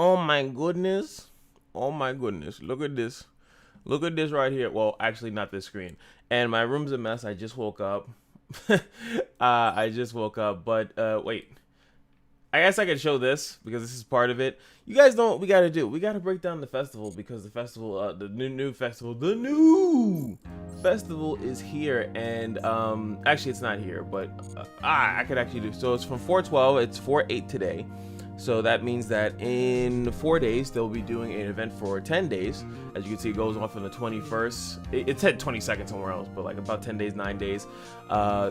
Oh my goodness. Oh my goodness. Look at this. Look at this right here. Well, actually not this screen. And my room's a mess. I just woke up. I just woke up, but wait. I guess I could show this because this is part of it. You guys know what we gotta do. We gotta break down the festival because the festival, the new festival is here, and actually it's not here, but I could actually do. So it's from 4/12. It's 4/8 today. So that means that in 4 days, they'll be doing an event for 10 days. As you can see, it goes on from the 21st. It said 22nd somewhere else, but like about 10 days, 9 days.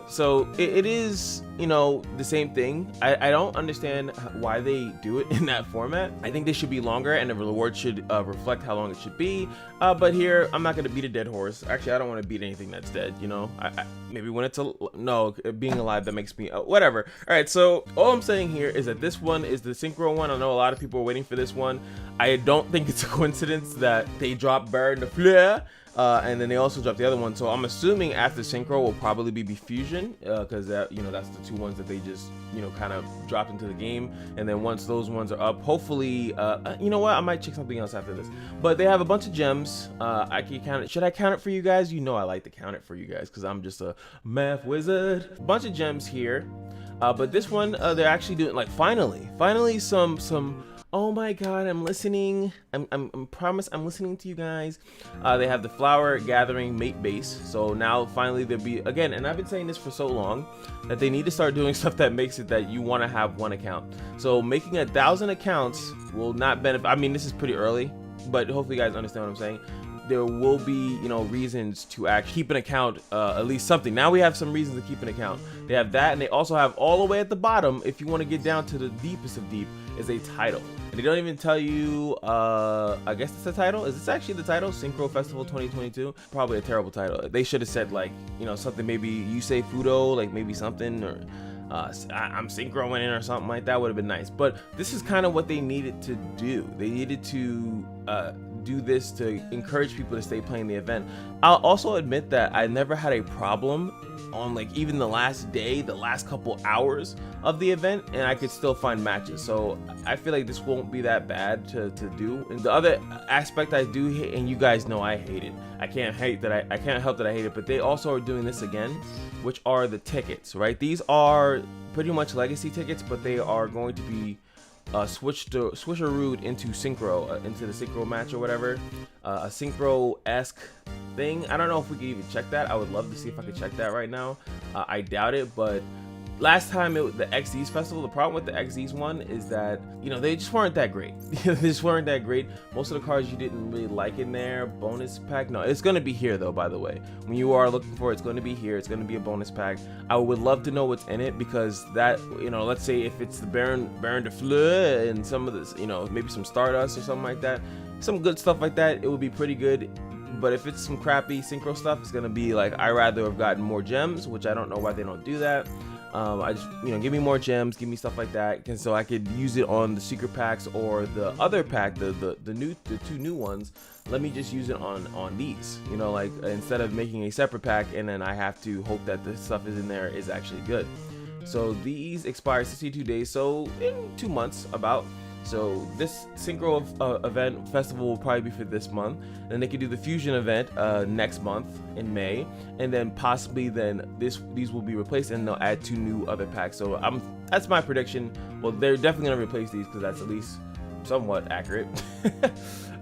So it is, you know, the same thing. I don't understand why they do it in that format. I think they should be longer and the reward should reflect how long it should be. But here, I'm not going to beat a dead horse. Actually, I don't want to beat anything that's dead, you know. Maybe when it's, no, being alive, that makes me, whatever. All right, so all I'm saying here is that this one is the Sychro one. I know a lot of people are waiting for this one. I don't think it's a coincidence that they dropped Baron de Fleur, and then they also dropped the other one. So I'm assuming after Sychro will probably be Fusion, because that, you know, that's the two ones that they just, you know, kind of dropped into the game. And then once those ones are up, hopefully, you know what, I might check something else after this. But they have a bunch of gems. I can count it. Should I count it for you guys? You know I like to count it for you guys because I'm just a math wizard. A bunch of gems here. But this one, they're actually doing, like, finally some. Oh my God, I'm listening. I'm promise I'm listening to you guys. They have the flower gathering mate base. So now finally there'll be, again, and I've been saying this for so long, that they need to start doing stuff that makes it that you want to have one account. So making 1,000 accounts will not benefit. I mean, this is pretty early, but hopefully you guys understand what I'm saying. There will be, you know, reasons to actually keep an account, at least something. Now we have some reasons to keep an account. They have that, and they also have all the way at the bottom, if you want to get down to the deepest of deep, is a title. And they don't even tell you, I guess it's the title. Is this actually the title? Sychro Festival 2022? Probably a terrible title. They should have said, like, you know, something, maybe you say Fudo, like maybe something, or I'm synchroing in or something like that would have been nice. But this is kind of what they needed to do. They needed to do this to encourage people to stay playing the event. I'll also admit that I never had a problem on, like, even the last day, the last couple hours of the event, and I could still find matches. So I feel like this won't be that bad to do. And the other aspect I do hate, and you guys know I hate it, I can't help that I hate it, but they also are doing this again, which are the tickets, right? These are pretty much legacy tickets, but they are going to be switcherooed into Sychro, into the Sychro match or whatever, a Sychro-esque thing. I don't know if we could even check that. I would love to see if I could check that right now. I doubt it, but last time the XDs festival, the problem with the XDs one is that, you know, they just weren't that great. They just weren't that great. Most of the cards you didn't really like in there. Bonus pack, no, it's gonna be here though, by the way. When you are looking for it, it's gonna be here. It's gonna be a bonus pack. I would love to know what's in it, because that, you know, let's say if it's the Baron de Fleur and some of this, you know, maybe some Stardust or something like that, some good stuff like that, it would be pretty good. But if it's some crappy Sychro stuff, it's gonna be like, I rather have gotten more gems, which I don't know why they don't do that. I just, you know, give me more gems, give me stuff like that, and so I could use it on the secret packs or the other two new ones. Let me just use it on these, you know, like instead of making a separate pack and then I have to hope that the stuff is in there is actually good. So these expire 62 days, so in 2 months about. So this Sychro event festival will probably be for this month. Then they could do the fusion event next month in May, and then possibly then these will be replaced and they'll add 2 new other packs. So that's my prediction. Well, they're definitely gonna replace these because that's at least somewhat accurate.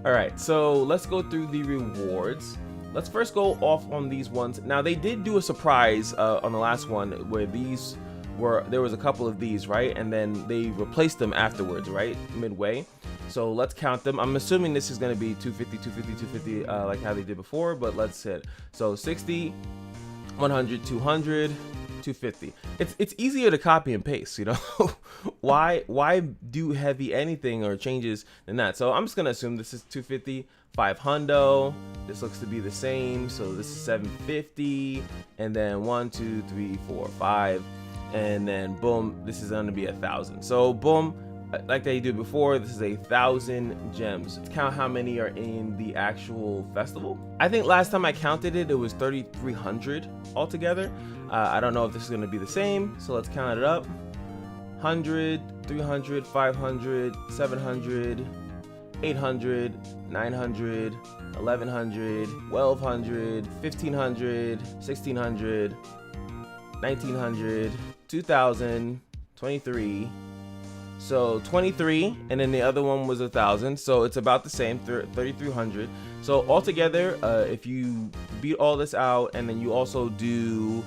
All right, so let's go through the rewards. Let's first go off on these ones. Now they did do a surprise on the last one where there was a couple of these, right? And then they replaced them afterwards, right? Midway. So let's count them. I'm assuming this is going to be 250, 250, 250, like how they did before, but let's hit. So 60, 100, 200, 250. It's easier to copy and paste, you know? Why do heavy anything or changes than that? So I'm just going to assume this is 250, 500. This looks to be the same. So this is 750, and then 1, 2, 3, 4, 5. And then boom, this is going to be 1,000. So boom, like they did before, this is 1,000 gems. Let's count how many are in the actual festival. I think last time I counted it was 3,300 altogether. I don't know if this is going to be the same, so let's count it up. 100, 300, 500, 700, 800, 900, 1100, 1200, 1500, 1600, 1900, 2000, 23. So 23, and then the other one was 1,000. So it's about the same, 3,300. So altogether, if you beat all this out, and then you also do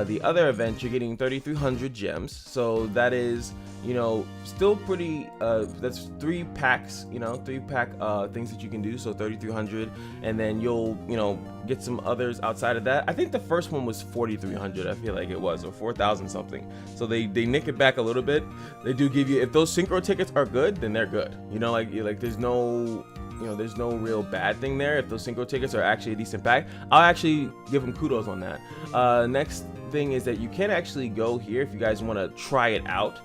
the other event, you're getting 3,300 gems. So that is, you know, still pretty. That's 3 packs, you know, 3-pack things that you can do. So 3,300, and then you'll, you know, get some others outside of that. I think the first one was 4,300. I feel like it was, or 4,000 something. So they nick it back a little bit. They do give you, if those Sychro tickets are good, then they're good. You know, like there's no, you know, there's no real bad thing there. If those Sychro tickets are actually a decent pack, I'll actually give them kudos on that. Next thing is that you can actually go here if you guys want to try it out,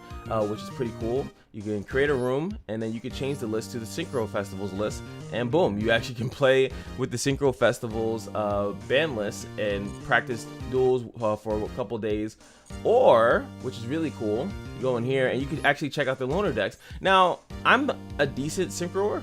which is pretty cool. You can create a room, and then you can change the list to the Sychro Festivals list, and boom, you actually can play with the Sychro Festivals ban list and practice duels for a couple days. Or, which is really cool, you go in here and you can actually check out the loner decks. Now, I'm a decent Synchroer.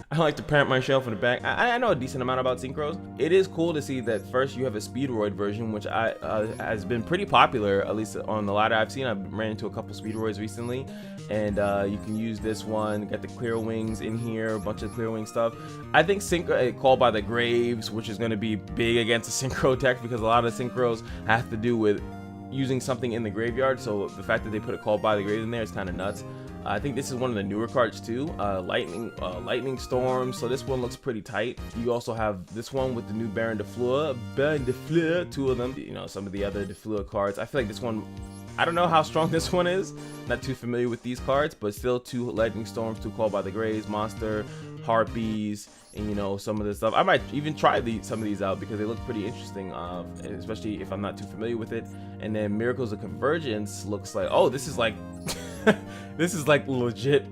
I like to pamp my shelf in the back. I know a decent amount about Synchros. It is cool to see that first you have a Speedroid version, which has been pretty popular, at least on the ladder I've seen. I've ran into a couple Speedroids recently, and you can use this one. Got the Clear Wings in here, a bunch of Clear Wing stuff. I think Synchro, Called by the Graves, which is going to be big against the Synchro deck, because a lot of Synchros have to do with using something in the graveyard. So the fact that they put a Called by the Graves in there is kind of nuts. I think this is one of the newer cards too, Lightning Storm. So this one looks pretty tight. You also have this one with the new Baron de Fleur, 2 of them. You know, some of the other de Fleur cards. I feel like this one, I don't know how strong this one is. Not too familiar with these cards, but still 2 Lightning Storms, 2 Called by the Graves, Monster, Harpies, and you know, some of this stuff. I might even try some of these out because they look pretty interesting, especially if I'm not too familiar with it. And then Miracles of Convergence looks like, oh, this is like this is like legit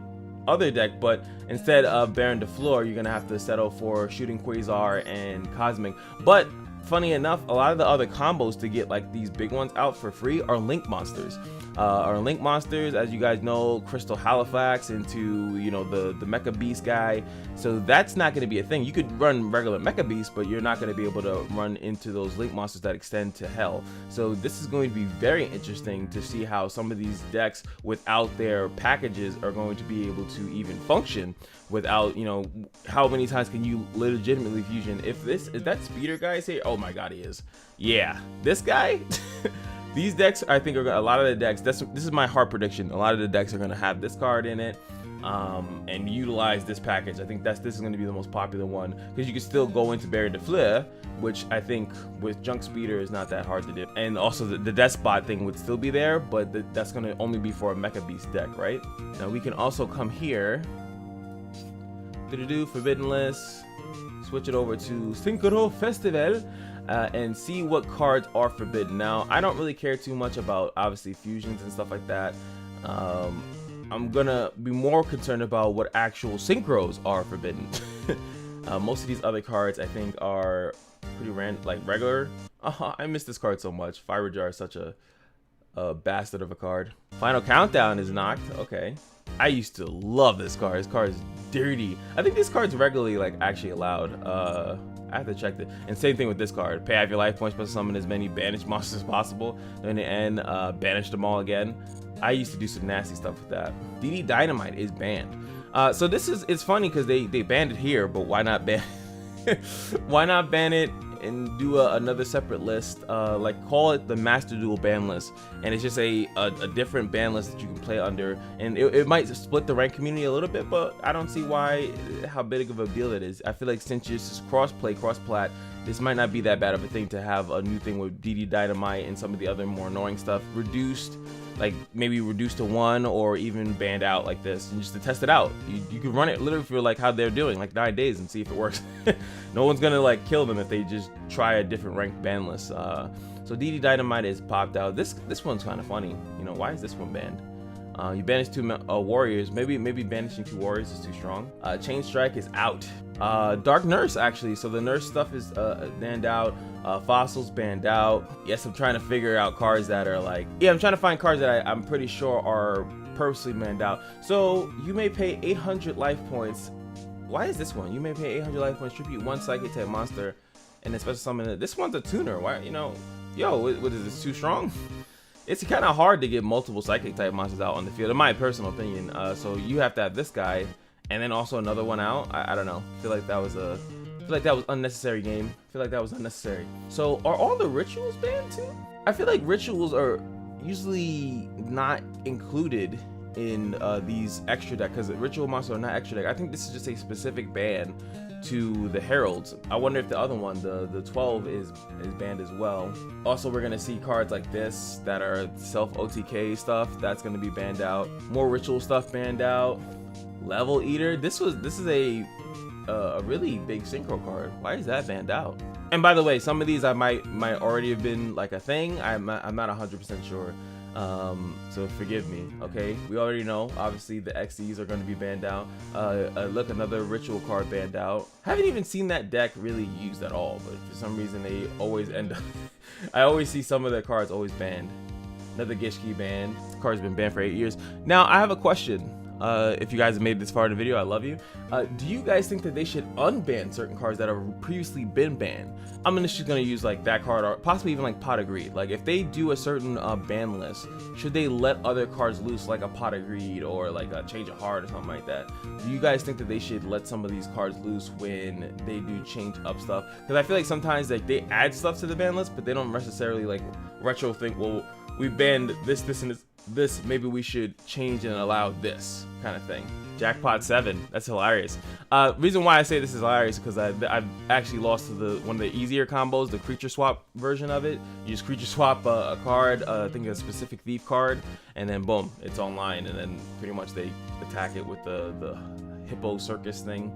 other deck, but instead of Baron de Fleur, you're gonna have to settle for Shooting Quasar and Cosmic. But funny enough, a lot of the other combos to get like these big ones out for free are Link monsters. As you guys know, Crystal Halifax into, you know, the Mecha Beast guy. So that's not going to be a thing. You could run regular Mecha Beast, but you're not going to be able to run into those Link monsters that extend to hell. So this is going to be very interesting to see how some of these decks without their packages are going to be able to even function without, you know, how many times can you legitimately fusion? Is that Speeder guy here? Oh my god, he is. Yeah, this guy. These decks, I think, are a lot of the decks. This is my hard prediction. A lot of the decks are going to have this card in it, and utilize this package. I think this is going to be the most popular one, because you can still go into Baron de Fleur, which I think with Junk Speeder is not that hard to do. And also the Despot thing would still be there, but that's going to only be for a Mecha Beast deck, right? Now we can also come here, Forbidden List, switch it over to Sychro Festival. And see what cards are forbidden. Now, I don't really care too much about, obviously, fusions and stuff like that. I'm gonna be more concerned about what actual Synchros are forbidden. Most of these other cards, I think, are pretty regular. I miss this card so much. Fire Jar is such a bastard of a card. Final Countdown is knocked. Okay. I used to love this card. This card is dirty. I think this card's regularly actually allowed. I have to check it. And same thing with this card. Pay half your life points, but summon as many banished monsters as possible. Then in the end, banish them all again. I used to do some nasty stuff with that. DD Dynamite is banned. So it's funny because they banned it here, but why not ban? Why not ban it and do another separate list? Call it the Master Duel ban list, and it's just a different ban list that you can play under, and it might split the ranked community a little bit, but I don't see how big of a deal it is. I feel like since it's just cross-play, cross-plat, this might not be that bad of a thing to have a new thing with DD Dynamite and some of the other more annoying stuff reduced, maybe reduced to 1 or even banned out like this, and just to test it out. You could run it literally for how they're doing, 9 days, and see if it works. No one's gonna kill them if they just try a different ranked ban list. So DD Dynamite is popped out. This one's kind of funny. You know, why is this one banned? You banish 2 warriors. Maybe banishing 2 warriors is too strong. Chain Strike is out. Dark Nurse, actually. So the Nurse stuff is banned out. Fossils banned out. Yes, I'm trying to figure out cards that are like, yeah, I'm trying to find cards that I'm pretty sure are purposely banned out. So you may pay 800 life points. Why is this one? You may pay 800 life points, tribute one psychic type monster, and then special summon it. This one's a tuner. Why, you know, yo, what is this, too strong? It's kind of hard to get multiple psychic type monsters out on the field, in my personal opinion. So you have to have this guy, and then also another one out. I don't know. I feel like that was unnecessary game. I feel like that was unnecessary. So are all the rituals banned too? I feel like rituals are usually not included in these extra deck, because ritual monsters are not extra deck. I think this is just a specific ban to the heralds. I wonder if the other one, the 12, is banned as well. Also, we're gonna see cards like this that are self OTK stuff. That's gonna be banned out. More ritual stuff banned out. Level Eater. This is a really big synchro card. Why is that banned out? And by the way, some of these I might already have been like a thing. I'm not 100% sure. So forgive me. Okay, we already know. Obviously, the XEs are going to be banned out. Look, another ritual card banned out. Haven't even seen that deck really used at all, but for some reason they always end up. I always see some of their cards always banned. Another Gishki banned. This card's been banned for 8 years. Now I have a question. If you guys have made this far in the video, I love you. Do you guys think that they should unban certain cards that have previously been banned? I'm just gonna use like that card, or possibly even like Pot of Greed. Like if they do a certain ban list, should they let other cards loose, like a Pot of Greed or like a Change of Heart or something like that? Do you guys think that they should let some of these cards loose when they do change up stuff? Because I feel like sometimes like they add stuff to the ban list, but they don't necessarily like retro think, well, we banned this, and this, maybe we should change and allow this kind of thing. Jackpot 7, that's hilarious. Reason why I say this is hilarious because I've actually lost to one of the easier combos, the creature swap version of it. You just creature swap a card, I think a specific thief card, and then boom, it's online, and then pretty much they attack it with the hippo circus thing.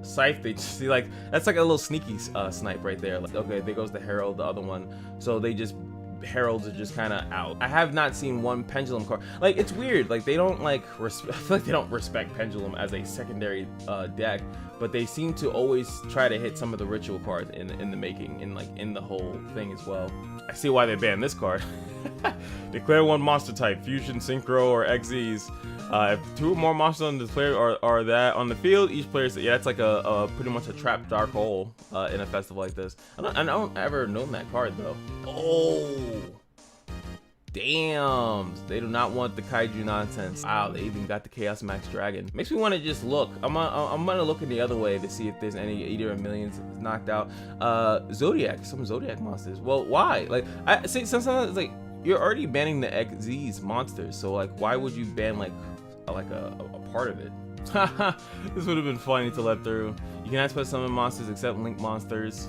Scythe, they just see like, that's like a little sneaky snipe right there. Like, okay, there goes the Herald, the other one. So they just, heralds are just kind of out. I have not seen one pendulum card. Like, it's weird, like they don't like I feel like they don't respect pendulum as a secondary deck, but they seem to always try to hit some of the ritual cards in the making, in the whole thing as well. I see why they banned this card. Declare one monster type, fusion, synchro, or XZs. If 2 or more monsters on the player are that on the field, each player, yeah, that's like a pretty much a trapped dark hole in a festival like this. I don't ever known that card though. Oh, damn! They do not want the kaiju nonsense. Wow, they even got the Chaos Max Dragon. Makes me want to just look. I'm gonna look in the other way to see if there's any Eater of Millions knocked out. Zodiac, some Zodiac monsters. Well, why? Like, I see sometimes it's like you're already banning the XZ's monsters, so like, why would you ban like a part of it? This would have been funny to let through. You can put summon monsters except link monsters,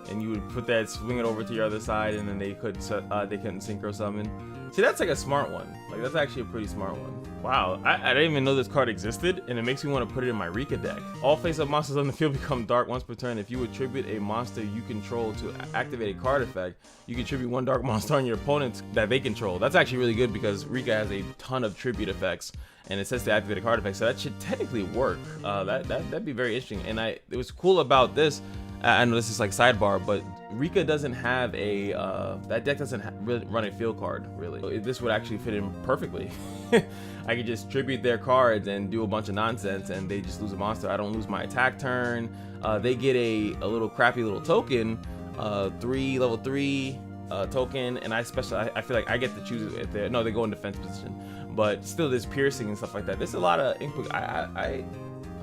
and you would put that, swing it over to your other side, and then they couldn't synchro summon. See, that's like a smart one. Like, that's actually a pretty smart one. Wow, I didn't even know this card existed, and it makes me want to put it in my Rika deck. All face-up monsters on the field become dark once per turn. If you attribute a monster you control to activate a card effect, you can tribute one dark monster on your opponent that they control. That's actually really good because Rika has a ton of tribute effects, and it says to activate a card effect, so that should technically work. That'd be very interesting. And it was cool about this. I know this is like sidebar, but Rika doesn't have a that deck doesn't really run a field card really. So this would actually fit in perfectly. I could just tribute their cards and do a bunch of nonsense, and they just lose a monster. I don't lose my attack turn. They get a little crappy little token, level 3 token, and I feel like I get to choose it if no, they go in defense position, but still there's piercing and stuff like that. There's a lot of input. I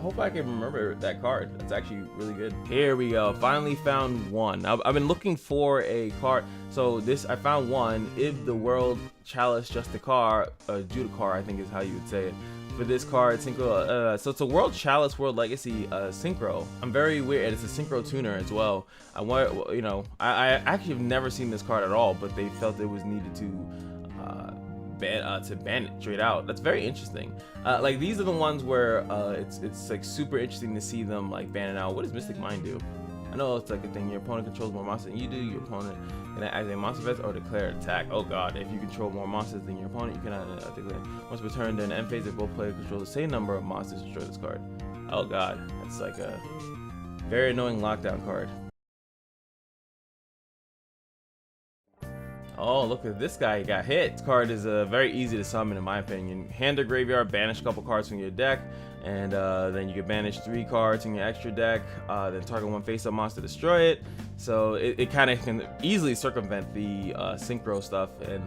hope I can remember that card. That's actually really good. Here we go. Finally found one. I've been looking for a card. So I found one. If the World Chalice Justicar, Judicar, I think is how you would say it. For this card, Synchro, so it's a World Chalice World Legacy Synchro. I'm very weird. It's a Synchro tuner as well. I actually have never seen this card at all, but they felt it was needed to ban it straight out. That's very interesting. Like, these are the ones where it's like super interesting to see them like ban it out. What does Mystic Mind do? I know it's like a thing. Your opponent controls more monsters than you do. Your opponent can act as a monster vest or declare attack. Oh god, if you control more monsters than your opponent, you cannot declare. Once per turn, during the end phase, if both players control the same number of monsters, destroy this card. Oh god, that's like a Very annoying lockdown card. Oh, look at this guy, he got hit. This card is very easy to summon in my opinion. Hand or graveyard, banish a couple cards from your deck, and then you can banish 3 cards in your extra deck, then target one face-up monster, destroy it. So it kind of can easily circumvent the Sychro stuff, and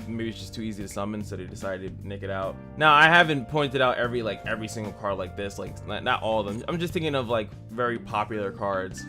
maybe it's just too easy to summon, so they decided to nick it out. Now, I haven't pointed out every single card like this, like not all of them. I'm just thinking of like very popular cards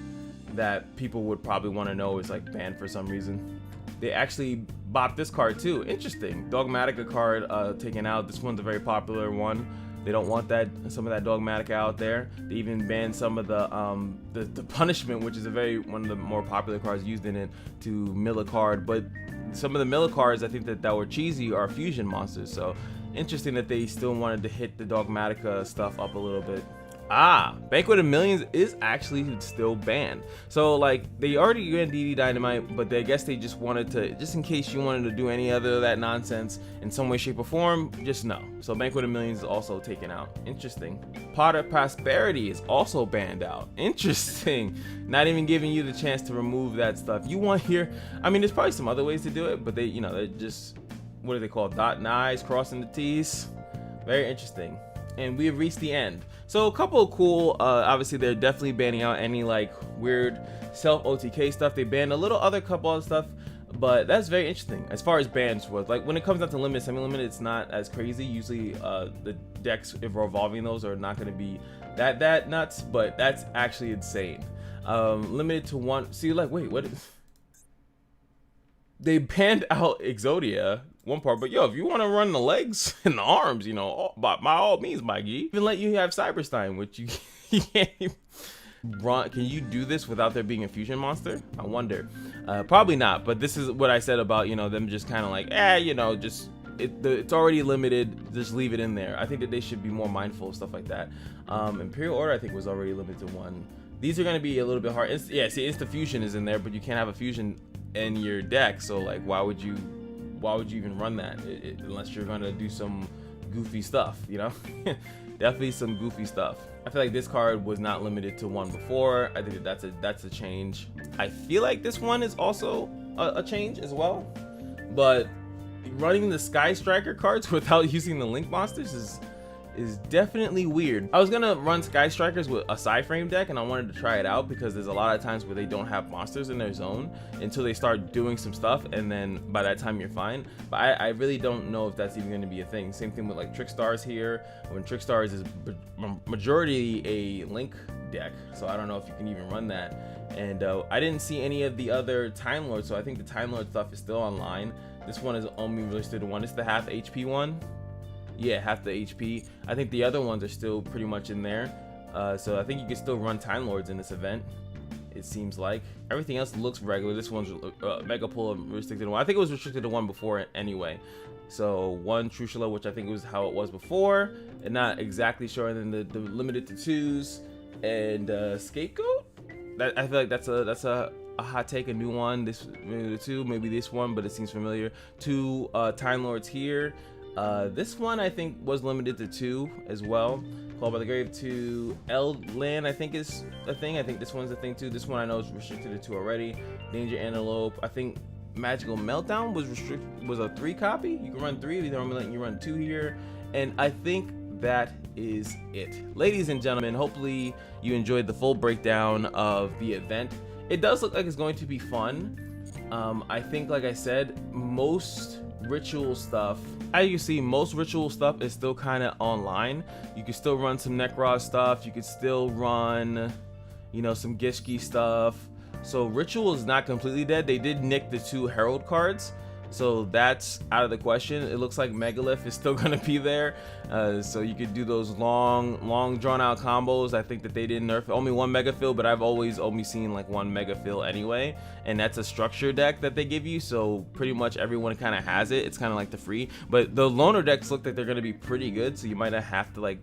that people would probably want to know is like banned for some reason. They actually bopped this card too. Interesting. Dogmatica card taken out. This one's a very popular one. They don't want some of that Dogmatica out there. They even banned some of the punishment, which is one of the more popular cards used in it, to mill a card. But some of the mill cards I think that were cheesy are fusion monsters. So interesting that they still wanted to hit the Dogmatica stuff up a little bit. Banquet of Millions is actually still banned. So like they already banned DD Dynamite, but I guess they just wanted to, just in case you wanted to do any other of that nonsense in some way, shape, or form, just no. So Banquet of Millions is also taken out. Interesting. Pot of Prosperity is also banned out. Interesting. Not even giving you the chance to remove that stuff. You want here, I mean, there's probably some other ways to do it, but they, they're just, what do they call, dotting I's, crossing the T's. Very interesting. And we have reached the end. So a couple of cool, obviously they're definitely banning out any like weird self OTK stuff. They banned a little other couple other stuff, but that's very interesting as far as bans was. Like when it comes down to limit, semi-limited, it's not as crazy. Usually the decks, if we're evolving those, are not going to be that nuts, but that's actually insane. Limited to 1. See, like, wait, what is... They banned out Exodia, one part, but yo, if you want to run the legs and the arms, by all means, Mikey. Even let you have Cyberstein, which you can't even run. Can you do this without there being a fusion monster? I wonder. Probably not, but this is what I said about, them just kind of like, it's already limited, just leave it in there. I think that they should be more mindful of stuff like that. Imperial Order, I think, was already limited to 1. These are going to be a little bit hard. Yeah, see, Insta Fusion is in there, but you can't have a fusion in your deck, so like why would you even run that unless you're gonna do some goofy stuff, definitely some goofy stuff. I feel like this card was not limited to 1 before. I think that's a change. I feel like this one is also a change as well, but running the Sky Striker cards without using the Link monsters is definitely weird. I was gonna run Sky Strikers with a Psyframe deck, and I wanted to try it out because there's a lot of times where they don't have monsters in their zone until they start doing some stuff, and then by that time you're fine. But I really don't know if that's even going to be a thing. Same thing with like Trickstars here, when Trickstars is majority a Link deck, so I don't know if you can even run that. And I didn't see any of the other Time Lords, so I think the Time Lord stuff is still online. This one is only listed to 1. It's the half HP one. Yeah, half the HP. I think the other ones are still pretty much in there. So I think you can still run Time Lords in this event, it seems like. Everything else looks regular. This one's Mega Pull restricted to 1. I think it was restricted to 1 before anyway. So 1 Trushula, which I think was how it was before, and not exactly sure. And then the limited to 2s and Scapegoat. I feel like that's a hot take, a new one. This maybe the 2, maybe this one, but it seems familiar. 2 Time Lords here. This one I think was limited to 2 as well. Called by the Grave. 2 Eldland I think is a thing. I think this one's a thing too. This one I know is restricted to 2 already. Danger Antelope. I think Magical Meltdown was a 3 copy. You can run 3. They're only letting you run 2 here. And I think that is it. Ladies and gentlemen, hopefully you enjoyed the full breakdown of the event. It does look like it's going to be fun. I think, like I said, most ritual stuff, as you see, most ritual stuff is still kind of online. You can still run some Necros stuff. You could still run, some Gishki stuff. So ritual is not completely dead. They did nick the 2 Herald cards, so that's out of the question. It looks like Megalith is still gonna be there, so you could do those long drawn out combos. I think that they didn't nerf only 1 Megafill, but I've always only seen like 1 Megafill anyway, and that's a structure deck that they give you, so pretty much everyone kind of has it. It's kind of like the free, but the loner decks look like they're gonna be pretty good, so you might not have to like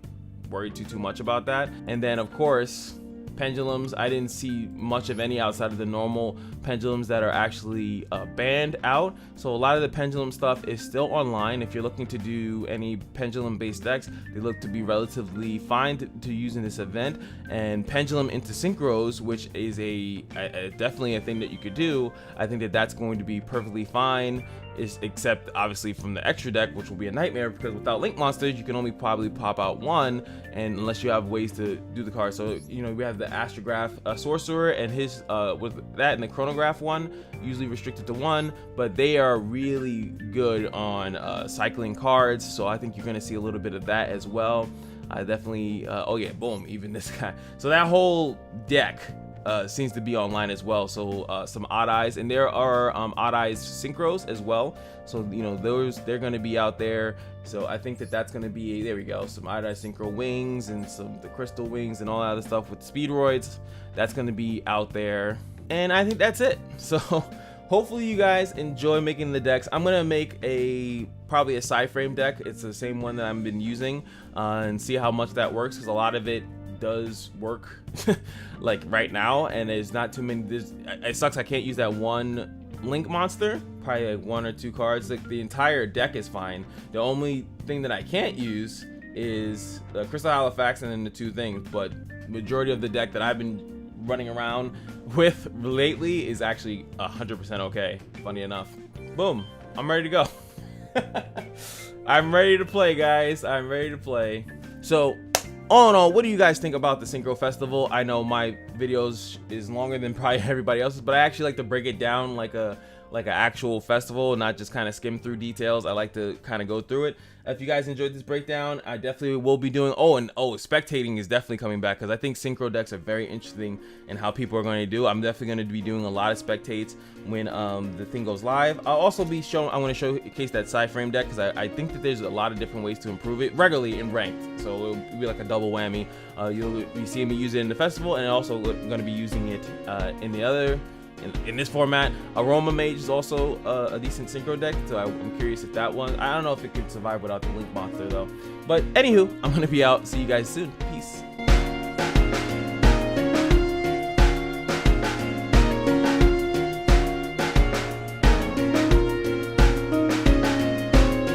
worry too much about that. And then of course pendulums. I didn't see much of any outside of the normal pendulums that are actually banned out. So a lot of the pendulum stuff is still online. If you're looking to do any pendulum based decks, they look to be relatively fine to use in this event. And pendulum into synchros, which is definitely a thing that you could do, I think that that's going to be perfectly fine, except obviously from the extra deck, which will be a nightmare, because without link monsters you can only probably pop out one, and unless you have ways to do the card. So you know, we have the Astrograph sorcerer and his with that, and the chronograph one usually restricted to one, but they are really good on cycling cards, so I think you're going to see a little bit of that as well. I definitely oh yeah, boom, even this guy. So that whole deck seems to be online as well. So some odd eyes, and there are odd eyes synchros as well, so you know, they're going to be out there. So I think that that's going to be, there we go, some odd eye synchro wings and some the crystal wings and all that other stuff with speedroids. That's going to be out there, and I think that's it. So hopefully you guys enjoy making the decks. I'm gonna make probably a Psy-frame deck. It's the same one that I've been using, and see how much that works, because a lot of it does work like right now, and there's not too many. It sucks I can't use that one link monster, probably like 1 or 2 cards. Like the entire deck is fine. The only thing that I can't use is the Crystal Halifax and then the 2 things, but majority of the deck that I've been running around with lately is actually 100% okay, funny enough. Boom, I'm ready to go. I'm ready to play, guys. I'm ready to play. So all in all, what do you guys think about the Sychro Festival? I know my videos is longer than probably everybody else's, but I actually like to break it down like an actual festival, not just kind of skim through details. I like to kind of go through it. If you guys enjoyed this breakdown, I definitely will be doing, spectating is definitely coming back, because I think synchro decks are very interesting in how people are going to do. I'm definitely going to be doing a lot of spectates when the thing goes live. I'll also be showing, I want to showcase that Psy-frame deck, because I think that there's a lot of different ways to improve it regularly in ranked, so it'll be like a double whammy. You'll be seeing me use it in the festival, and also going to be using it in the other, in this format. Aroma Mage is also a decent synchro deck, so I'm curious if that one, I don't know if it could survive without the link monster though. But anywho, I'm gonna be out. See you guys soon.